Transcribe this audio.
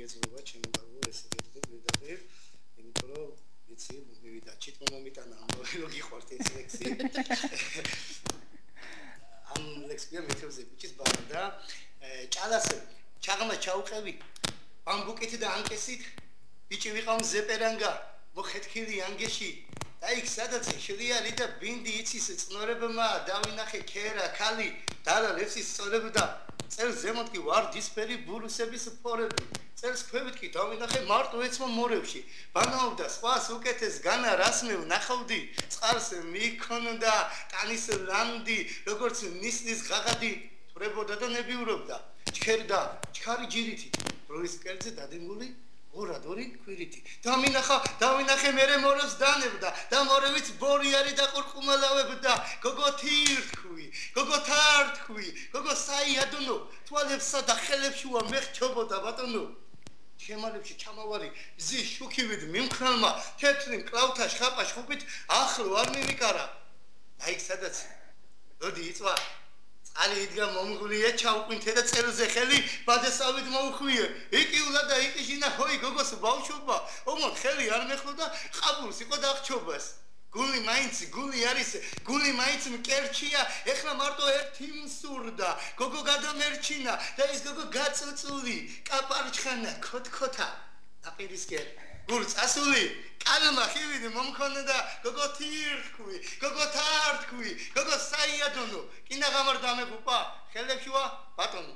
მიეძღვნება ჩემო გაგო ესე ვიდაღებ იმიტომ რომ იცი მივიდა ჩიტმა მომიტანა ამ რო გიყვართ ეს ლექსი ამ ლექსია მეთევზე ბიჭის ბარა და ჭალასე ჩაღმა ჩაუყევი ბამბუკით და ანკესით ბიჭი ვიყავ ზეპერანგა მოხეთქილი ანგეში და იქ სადაც შლიარი და ბინდი იცის წნორებმა დავინახე ქერა ქალი და ლექსის სწორებდა წელს ზემოთ კი ვარდისფერი ბურუსების ფორები წელს ქვევით კი დავინახე მარტო ეცმა მორევში ბანაობდა სხვას უკეთეს განა რას მე ვნახავდი წყალს მიქონდა ტანის ლანდი როგორც ნისნის ღაღადი თვრებოდა და ნებიურობდა ჩქერდა ჩქარი ჯირითი როის კერძე დადებული ორადორი ქვირითი დავინახე მერე მორევს დანებდა და მორევიც ბორიარი და ყურყუმალავებდა გოგო თირთქვი გოგო თარტქვი გოგო საიადონო თვალებსა და ხელებში მეხჩობოდა ბატონო შემალებში ჩამავარი ზი შუქივით მიმხრალმა თეთრი კლავთა შხაპა შხუპით ახლო არ მიმიკარა აი სადაც როდი იწვა წალი იდგა მომღვლია ჩაუყვინთე და წერზე ხელი ბადესავით მოუხვიე იკიულა და იყიჟინა ჰოი გოგოს ბავშვობა ომო ხელი არ მეხლოდა ყაბულს იყო დახჩობას გული მაინც მკერჩია ეხლა მარტო ერთი მსურდა გოგო გადამერჩინა და ის გოგო გაწუწული კაპარჩხანა ქოთქოთა დაპირისკენ გულს ასული კალმა ხივიდი მომქონდა გოგო თირთქვი გოგო თარტქვი გოგო საიადონო კინა გამარ დამეგუპა ხელებშუა ბატონო